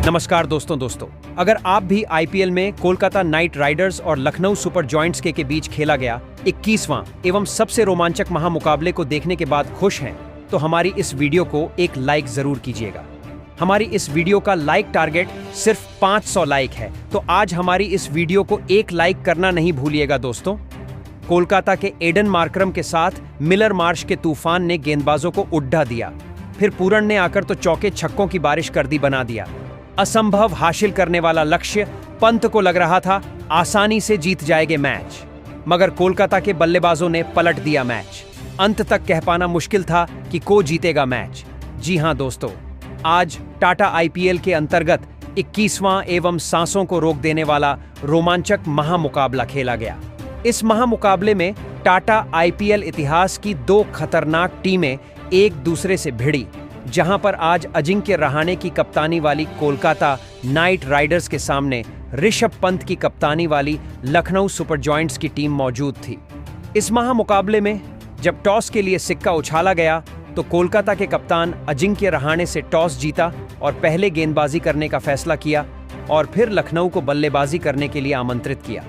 नमस्कार दोस्तों, अगर आप भी आईपीएल में कोलकाता नाइट राइडर्स और लखनऊ सुपर जॉयंट्स के बीच खेला गया 21वां एवं सबसे रोमांचक महामुकाबले को देखने के बाद खुश हैं, तो हमारी इस वीडियो को एक लाइक जरूर कीजिएगा। हमारी इस वीडियो का लाइक टारगेट सिर्फ 500 लाइक है, तो आज हमारी इस वीडियो को एक लाइक करना नहीं भूलिएगा दोस्तों। कोलकाता के एडन मार्करम के साथ मिलर मार्श के तूफान ने गेंदबाजों को उड्डा दिया, फिर पूरन ने आकर तो चौके छक्कों की बारिश कर दी बना दिया। असंभव हासिल करने वाला लक्ष्य पंत को लग रहा था आसानी से जीत जाएंगे मैच, मगर कोलकाता के बल्लेबाजों ने पलट दिया मैच। अंत तक कह पाना मुश्किल था कि को जीतेगा मैच। जी हां दोस्तों, आज टाटा आईपीएल के अंतर्गत 21वां एवं सांसों को रोक देने वाला रोमांचक महामुकाबला खेला गया। इस महामुकाबले में टाटा आईपीएल इतिहास की दो खतरनाक टीमें एक दूसरे से भिड़ी, जहां पर आज अजिंक्य रहाणे की कप्तानी वाली कोलकाता नाइट राइडर्स के सामने ऋषभ पंत की कप्तानी वाली लखनऊ सुपर जॉयंट्स की टीम मौजूद थी। इस महामुकाबले में जब टॉस के लिए सिक्का उछाला गया तो कोलकाता के कप्तान अजिंक्य रहाणे से टॉस जीता और पहले गेंदबाजी करने का फैसला किया और फिर लखनऊ को बल्लेबाजी करने के लिए आमंत्रित किया।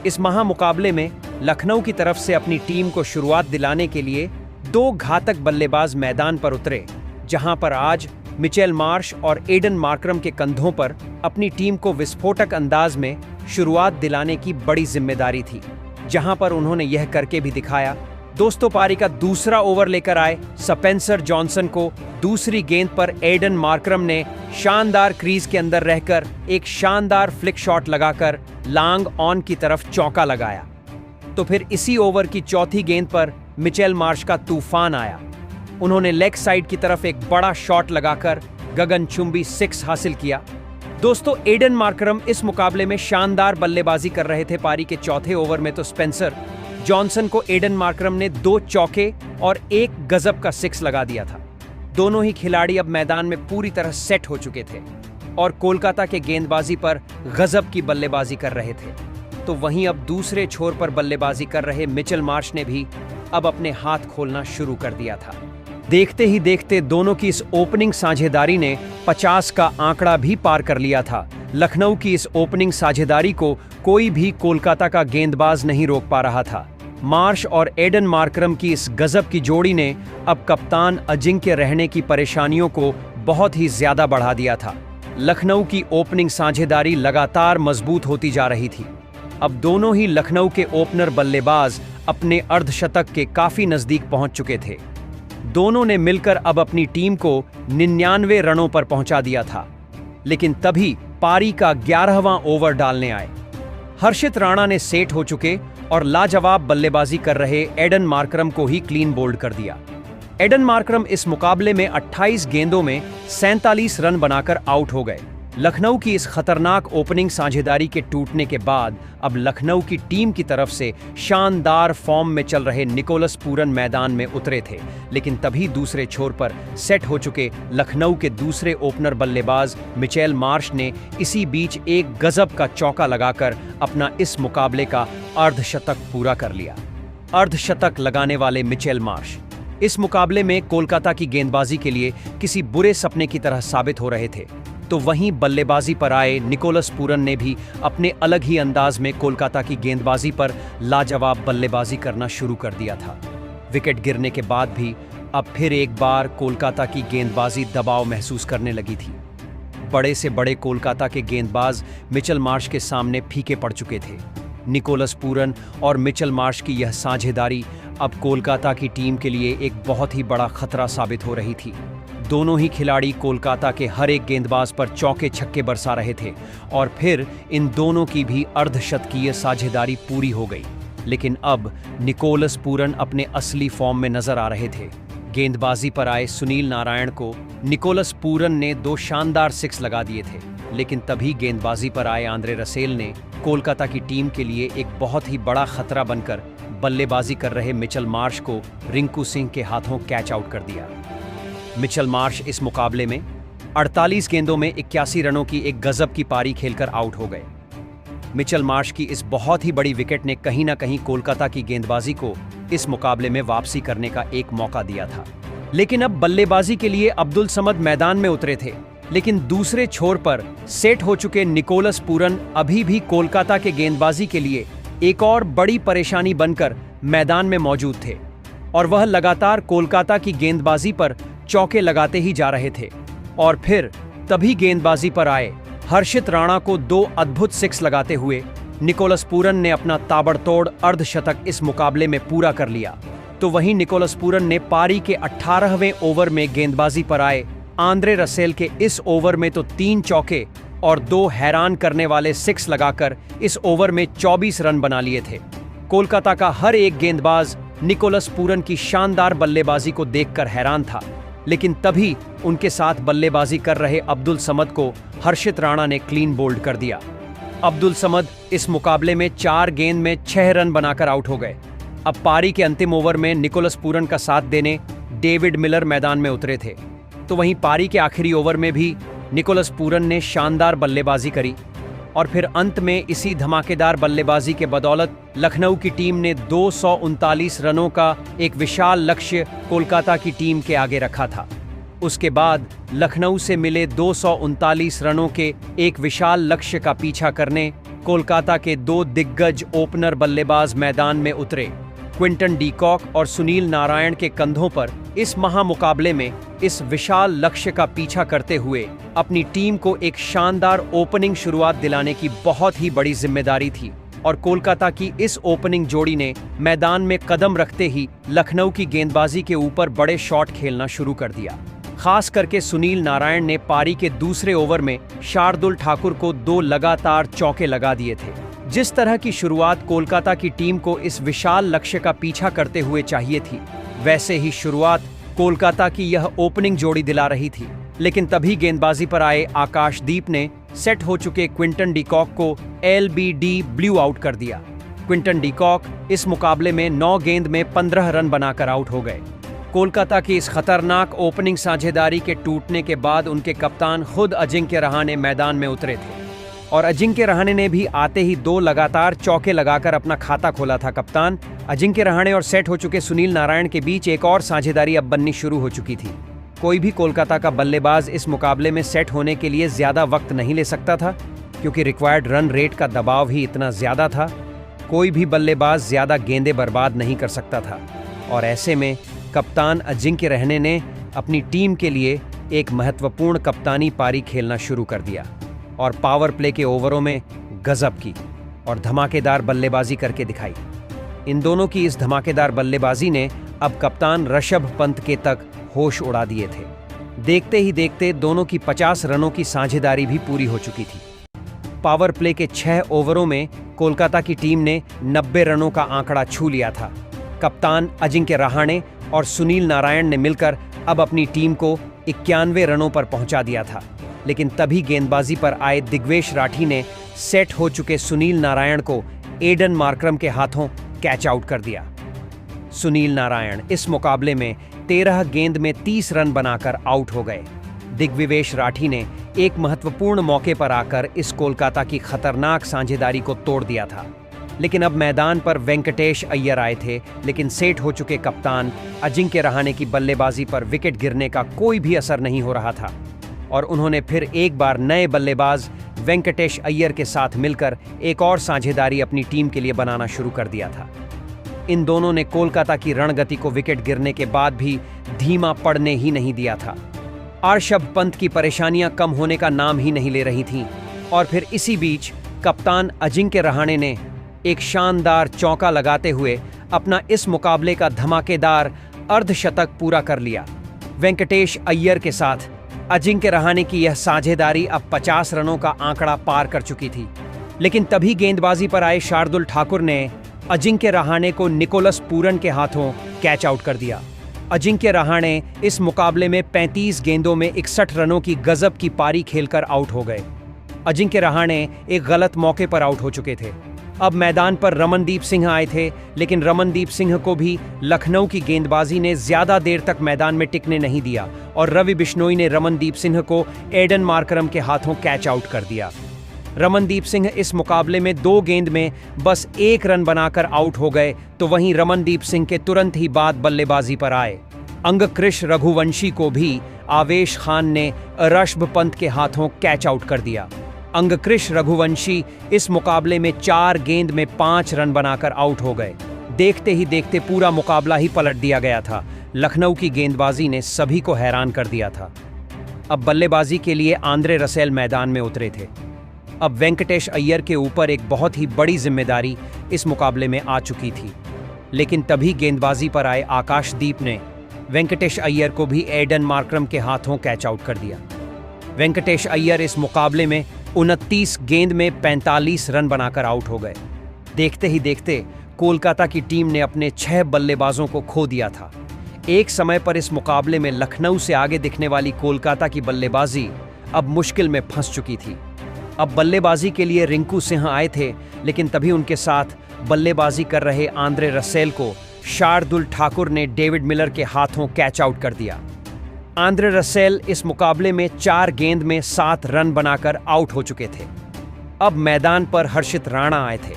इस महामुकाबले में लखनऊ की तरफ से अपनी टीम को शुरुआत दिलाने के लिए दो घातक बल्लेबाज मैदान पर उतरे, जहां पर आज मिचेल मार्श और एडन मार्करम के कंधों पर अपनी टीम को विस्फोटक अंदाज में शुरुआत दिलाने की बड़ी जिम्मेदारी थी, जहां पर उन्होंने यह करके भी दिखाया। दोस्तों, पारी का दूसरा ओवर लेकर आए स्पेंसर जॉनसन को दूसरी गेंद पर एडन मार्करम ने शानदार क्रीज के अंदर रहकर एक शानदार फ्लिक शॉट लगाकर लॉन्ग ऑन की तरफ चौका लगाया। तो फिर इसी ओवर की चौथी गेंद पर मिचेल मार्श का तूफान आया। उन्होंने लेग साइड की तरफ एक बड़ा शॉट लगाकर गगनचुंबी 6 हासिल किया। दोस्तों, एडन मार्करम इस मुकाबले में शानदार बल्लेबाजी कर रहे थे। पारी के चौथे ओवर में तो स्पेंसर जॉनसन को एडन मार्करम ने 2 चौके और 1 गजब का 6 लगा दिया था। दोनों ही खिलाड़ी अब मैदान में पूरी तरह सेट हो चुके थे और कोलकाता के गेंदबाजी पर गजब की बल्लेबाजी कर रहे थे। तो वहीं अब दूसरे छोर पर बल्लेबाजी कर रहे मिचेल मार्श ने भी अब अपने हाथ खोलना शुरू कर दिया था। देखते ही देखते दोनों की इस ओपनिंग साझेदारी ने 50 का आंकड़ा भी पार कर लिया था। लखनऊ की इस ओपनिंग साझेदारी को कोई भी कोलकाता का गेंदबाज नहीं रोक पा रहा था। मार्श और एडन मार्करम की इस गजब की जोड़ी ने अब कप्तान अजिंक्य रहाणे की परेशानियों को बहुत ही ज्यादा बढ़ा दिया था। लखनऊ की ओपनिंग साझेदारी लगातार मजबूत होती जा रही थी। अब दोनों ही लखनऊ के ओपनर बल्लेबाज अपने अर्धशतक के काफी नजदीक पहुंच चुके थे। दोनों ने मिलकर अब अपनी टीम को 99 रनों पर पहुंचा दिया था, लेकिन तभी पारी का 11वां ओवर डालने आए। हर्षित राणा ने सेट हो चुके और लाजवाब बल्लेबाजी कर रहे एडन मार्करम को ही क्लीन बोल्ड कर दिया। एडन मार्करम इस मुकाबले में 28 गेंदों में 47 रन बनाकर आउट हो गए। लखनऊ की इस खतरनाक ओपनिंग साझेदारी के टूटने के बाद अब लखनऊ की टीम की तरफ से शानदार फॉर्म में चल रहे निकोलस पूरन मैदान में उतरे थे, लेकिन तभी दूसरे छोर पर सेट हो चुके लखनऊ के दूसरे ओपनर बल्लेबाज मिचेल मार्श ने इसी बीच एक गजब का चौका लगाकर अपना इस मुकाबले का अर्धशतक पूरा कर लिया। अर्धशतक लगाने वाले मिचेल मार्श इस मुकाबले में कोलकाता की गेंदबाजी के लिए किसी बुरे सपने की तरह साबित हो रहे थे। तो वहीं बल्लेबाजी पर आए निकोलस पूरन ने भी अपने अलग ही अंदाज में कोलकाता की गेंदबाजी पर लाजवाब बल्लेबाजी करना शुरू कर दिया था। विकेट गिरने के बाद भी अब फिर एक बार कोलकाता की गेंदबाजी दबाव महसूस करने लगी थी। बड़े से बड़े कोलकाता के गेंदबाज मिचेल मार्श के सामने फीके पड़ चुके थे। निकोलस पूरन और मिचेल मार्श की यह साझेदारी अब कोलकाता की टीम के लिए एक बहुत ही बड़ा खतरा साबित हो रही थी। दोनों ही खिलाड़ी कोलकाता के हर एक गेंदबाज पर चौके छक्के बरसा रहे थे और फिर इन दोनों की भी अर्धशतकीय साझेदारी पूरी हो गई। लेकिन अब निकोलस पूरन अपने असली फॉर्म में नजर आ रहे थे। गेंदबाजी पर आए सुनील नारायण को निकोलस पूरन ने 2 शानदार 6 लगा दिए थे, लेकिन तभी गेंदबाजी पर आए आंद्रे रसेल ने कोलकाता की टीम के लिए एक बहुत ही बड़ा खतरा बनकर बल्लेबाजी कर रहे मिचेल मार्श को रिंकू सिंह के हाथों कैच आउट कर दिया। मिचेल मार्श इस मुकाबले में 48 गेंदों में 81 रनों की एक गजब की पारी खेलकर आउट हो गए। मिचेल मार्श की इस बहुत ही बड़ी विकेट ने कहीं ना कहीं कोलकाता की गेंदबाजी को इस मुकाबले में वापसी करने का एक मौका दिया था। लेकिन अब बल्लेबाजी के लिए अब्दुल समद मैदान में उतरे थे लेकिन दूसरे छोर पर सेट हो चुके निकोलस पूरन अभी भी कोलकाता के गेंदबाजी के लिए एक और बड़ी परेशानी बनकर मैदान में मौजूद थे और वह लगातार कोलकाता की गेंदबाजी पर चौके लगाते ही जा रहे थे। और फिर तभी गेंदबाजी पर आए हर्षित राणा को 2 अद्भुत सिक्स लगाते हुए निकोलस पूरन ने अपना ताबड़तोड़ अर्धशतक इस मुकाबले में पूरा कर लिया। तो वहीं निकोलस पूरन ने पारी के 18वें ओवर में गेंदबाजी पर आए आंद्रे रसेल के इस ओवर में तो 3 चौके और 2 हैरान करने वाले सिक्स लगाकर इस ओवर में 24 रन बना लिए थे। कोलकाता का हर एक गेंदबाज निकोलस पूरन की शानदार बल्लेबाजी को देखकर हैरान था, लेकिन तभी उनके साथ बल्लेबाजी कर रहे अब्दुल समद को हर्षित राणा ने क्लीन बोल्ड कर दिया। अब्दुल समद इस मुकाबले में 4 गेंद में 6 रन बनाकर आउट हो गए। अब पारी के अंतिम ओवर में निकोलस पूरन का साथ देने डेविड मिलर मैदान में उतरे थे। तो वहीं पारी के आखिरी ओवर में भी निकोलस पूरन ने शानदार बल्लेबाजी करी और फिर अंत में इसी धमाकेदार बल्लेबाजी के बदौलत लखनऊ की टीम ने 239 रनों का एक विशाल लक्ष्य कोलकाता की टीम के आगे रखा था। उसके बाद लखनऊ से मिले 239 रनों के एक विशाल लक्ष्य का पीछा करने कोलकाता के 2 दिग्गज ओपनर बल्लेबाज मैदान में उतरे। क्विंटन डी कॉक और सुनील नारायण के कंधों पर इस महामुकाबले में इस विशाल लक्ष्य का पीछा करते हुए अपनी टीम को एक शानदार ओपनिंग शुरुआत दिलाने की बहुत ही बड़ी जिम्मेदारी थी और कोलकाता की इस ओपनिंग जोड़ी ने मैदान में कदम रखते ही लखनऊ की गेंदबाजी के ऊपर बड़े शॉट खेलना शुरू कर दिया। खास करके सुनील नारायण ने पारी के दूसरे ओवर में शार्दुल ठाकुर को 2 लगातार चौके लगा दिए थे। जिस तरह की शुरुआत कोलकाता की टीम को इस विशाल लक्ष्य का पीछा करते हुए चाहिए थी, वैसे ही शुरुआत कोलकाता की यह ओपनिंग जोड़ी दिला रही थी। लेकिन तभी गेंदबाजी पर आए आकाशदीप ने सेट हो चुके क्विंटन डी कॉक को LBD ब्लू आउट कर दिया। क्विंटन डी कॉक इस मुकाबले में 9 गेंद में 15 रन बनाकर आउट हो गए। कोलकाता की इस खतरनाक ओपनिंग साझेदारी के टूटने के बाद उनके कप्तान खुद अजिंक्य रहाणे मैदान में उतरे थे और अजिंक्य रहाणे ने भी आते ही 2 लगातार चौके लगाकर अपना खाता खोला था। कप्तान अजिंक्य रहाणे और सेट हो चुके सुनील नारायण के बीच एक और साझेदारी अब बननी शुरू हो चुकी थी। कोई भी कोलकाता का बल्लेबाज इस मुकाबले में सेट होने के लिए ज़्यादा वक्त नहीं ले सकता था, क्योंकि रिक्वायर्ड रन रेट का दबाव ही इतना ज़्यादा था। कोई भी बल्लेबाज ज़्यादा गेंदें बर्बाद नहीं कर सकता था और ऐसे में कप्तान अजिंक्य रहाणे ने अपनी टीम के लिए एक महत्वपूर्ण कप्तानी पारी खेलना शुरू कर दिया और पावर प्ले के ओवरों में गजब की और धमाकेदार बल्लेबाजी करके दिखाई। इन दोनों की इस धमाकेदार बल्लेबाजी ने अब कप्तान ऋषभ पंत के तक होश उड़ा दिए थे। देखते ही देखते दोनों की 50 रनों की साझेदारी भी पूरी हो चुकी थी। पावर प्ले के 6 ओवरों में कोलकाता की टीम ने 90 रनों का आंकड़ा छू लिया था। कप्तान अजिंक्य रहाणे और सुनील नारायण ने मिलकर अब अपनी टीम को 91 रनों पर पहुंचा दिया था। लेकिन तभी गेंदबाजी पर आए दिग्वेश राठी ने सेट हो चुके सुनील नारायण को एडन मार्करम के हाथों कैच आउट कर दिया। सुनील नारायण इस मुकाबले में 13 गेंद में 30 रन बनाकर आउट हो गए। दिग्विवेश राठी ने एक महत्वपूर्ण मौके पर आकर इस कोलकाता की खतरनाक साझेदारी को तोड़ दिया था। लेकिन अब मैदान पर वेंकटेश अय्यर आए थे, लेकिन सेट हो चुके कप्तान अजिंक्य रहाणे की बल्लेबाजी पर विकेट गिरने का कोई भी असर नहीं हो रहा था और उन्होंने फिर एक बार नए बल्लेबाज वेंकटेश अय्यर के साथ मिलकर एक और साझेदारी अपनी टीम के लिए बनाना शुरू कर दिया था। इन दोनों ने कोलकाता की रणगति को विकेट गिरने के बाद भी धीमा पड़ने ही नहीं दिया था। ऋषभ पंत की परेशानियां कम होने का नाम ही नहीं ले रही थीं और फिर इसी बीच कप्तान अजिंक्य रहाणे ने एक शानदार चौका लगाते हुए अपना इस मुकाबले का धमाकेदार अर्धशतक पूरा कर लिया। वेंकटेश अय्यर के साथ अजिंक्य रहाणे की यह साझेदारी अब 50 रनों का आंकड़ा पार कर चुकी थी। लेकिन तभी गेंदबाजी पर आए शार्दुल ठाकुर ने अजिंक्य रहाणे को निकोलस पूरन के हाथों कैच आउट कर दिया। अजिंक्य रहाणे इस मुकाबले में 35 गेंदों में 61 रनों की गजब की पारी खेलकर आउट हो गए। अजिंक्य रहाणे एक गलत मौके पर आउट हो चुके थे। अब मैदान पर रमनदीप सिंह आए थे, लेकिन रमनदीप सिंह को भी लखनऊ की गेंदबाजी ने ज्यादा देर तक मैदान में टिकने नहीं दिया और रवि बिश्नोई ने रमनदीप सिंह को एडन मार्करम के हाथों कैच आउट कर दिया। रमनदीप सिंह इस मुकाबले में 2 गेंद में बस 1 रन बनाकर आउट हो गए। तो वहीं रमनदीप सिंह के तुरंत ही बाद बल्लेबाजी पर आए अंगकृश रघुवंशी को भी आवेश खान ने ऋषभ पंत के हाथों कैच आउट कर दिया। अंगकृश रघुवंशी इस मुकाबले में 4 गेंद में 5 रन बनाकर आउट हो गए। देखते ही देखते पूरा मुकाबला ही पलट दिया गया था। लखनऊ की गेंदबाजी ने सभी को हैरान कर दिया था। अब बल्लेबाजी के लिए आंद्रे रसेल मैदान में उतरे थे। अब वेंकटेश अय्यर के ऊपर एक बहुत ही बड़ी जिम्मेदारी इस मुकाबले में आ चुकी थी। लेकिन तभी गेंदबाजी पर आए आकाशदीप ने वेंकटेश अय्यर को भी एडन मार्करम के हाथों कैच आउट कर दिया। वेंकटेश अय्यर इस मुकाबले में 29 गेंद में 45 रन बनाकर आउट हो गए। देखते ही देखते कोलकाता की टीम ने अपने 6 बल्लेबाजों को खो दिया था। एक समय पर इस मुकाबले में लखनऊ से आगे दिखने वाली कोलकाता की बल्लेबाजी अब मुश्किल में फंस चुकी थी। अब बल्लेबाजी के लिए रिंकू सिंह आए थे, लेकिन तभी उनके साथ बल्लेबाजी कर रहे आंद्रे रसेल को शार्दुल ठाकुर ने डेविड मिलर के हाथों कैच आउट कर दिया। आंद्रे रसेल इस मुकाबले में 4 गेंद में 7 रन बनाकर आउट हो चुके थे। अब मैदान पर हर्षित राणा आए थे,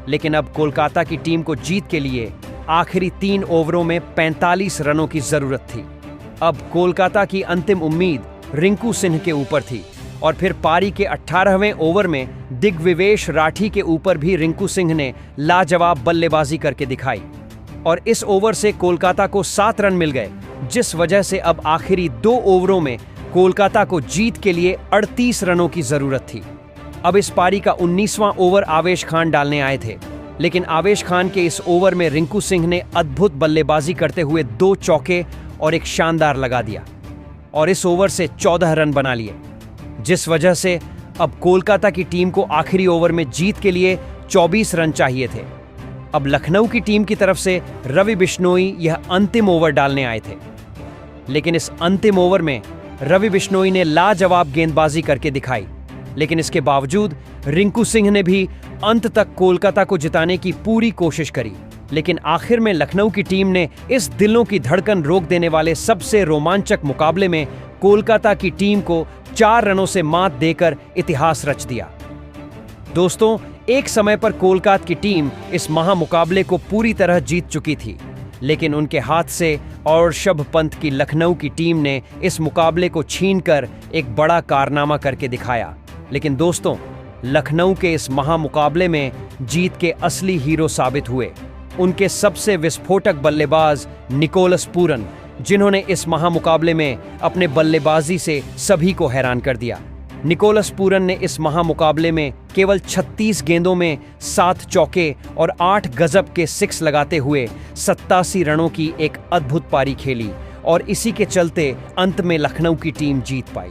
लेकिन अब कोलकाता की टीम को जीत के लिए आखिरी 3 ओवरों में 45 रनों की जरूरत थी। अब कोलकाता की अंतिम उम्मीद रिंकू सिंह के ऊपर थी और फिर पारी के 18वें ओवर में दिग्विवेश राठी के ऊपर भी रिंकू सिंह ने लाजवाब बल्लेबाजी करके दिखाई और इस ओवर से कोलकाता को 7 रन मिल गए, जिस वजह से अब आखिरी 2 ओवरों में कोलकाता को जीत के लिए 38 रनों की जरूरत थी। अब इस पारी का 19वां ओवर आवेश खान डालने आए थे, लेकिन आवेश खान के इस ओवर में रिंकू सिंह ने अद्भुत बल्लेबाजी करते हुए 2 चौके और एक शानदार लगा दिया और इस ओवर से 14 रन बना लिए, जिस वजह से अब कोलकाता की टीम को आखिरी ओवर में जीत के लिए 24 रन चाहिए थे। अब लखनऊ की टीम की तरफ से रवि बिश्नोई यह अंतिम ओवर डालने आए थे, लेकिन इस अंतिम ओवर में रवि बिश्नोई ने लाजवाब गेंदबाजी करके दिखाई, लेकिन इसके बावजूद रिंकू सिंह ने भी अंत तक कोलकाता को जिताने की पूरी कोशिश करी। लेकिन आखिर में लखनऊ की टीम ने इस दिलों की धड़कन रोक देने वाले सबसे रोमांचक मुकाबले में कोलकाता की टीम को 4 रनों से मात देकर इतिहास रच दिया। दोस्तों, एक समय पर कोलकाता की टीम इस महामुकाबले को पूरी तरह जीत चुकी थी, लेकिन उनके हाथ से और ऋषभ पंत की लखनऊ की टीम ने इस मुकाबले को छीनकर एक बड़ा कारनामा करके दिखाया। लेकिन दोस्तों, लखनऊ के इस महामुकाबले में जीत के असली हीरो साबित हुए उनके सबसे विस्फोटक बल्लेबाज निकोलस पूरन, जिन्होंने इस महामुकाबले में अपने बल्लेबाजी से सभी को हैरान कर दिया। निकोलस पूरन ने इस महामुकाबले में केवल 36 गेंदों में 7 चौके और 8 गजब के 6 लगाते हुए 87 रनों की एक अद्भुत पारी खेली और इसी के चलते अंत में लखनऊ की टीम जीत पाई।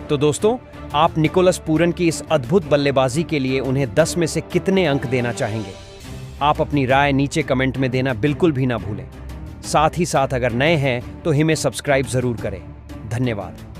तो दोस्तों, आप निकोलस पूरन की इस अद्भुत बल्लेबाजी के लिए उन्हें 10 में से कितने अंक देना चाहेंगे? आप अपनी राय नीचे कमेंट में देना बिल्कुल भी ना भूलें। साथ ही साथ अगर नए हैं तो हमें सब्सक्राइब जरूर करें। धन्यवाद।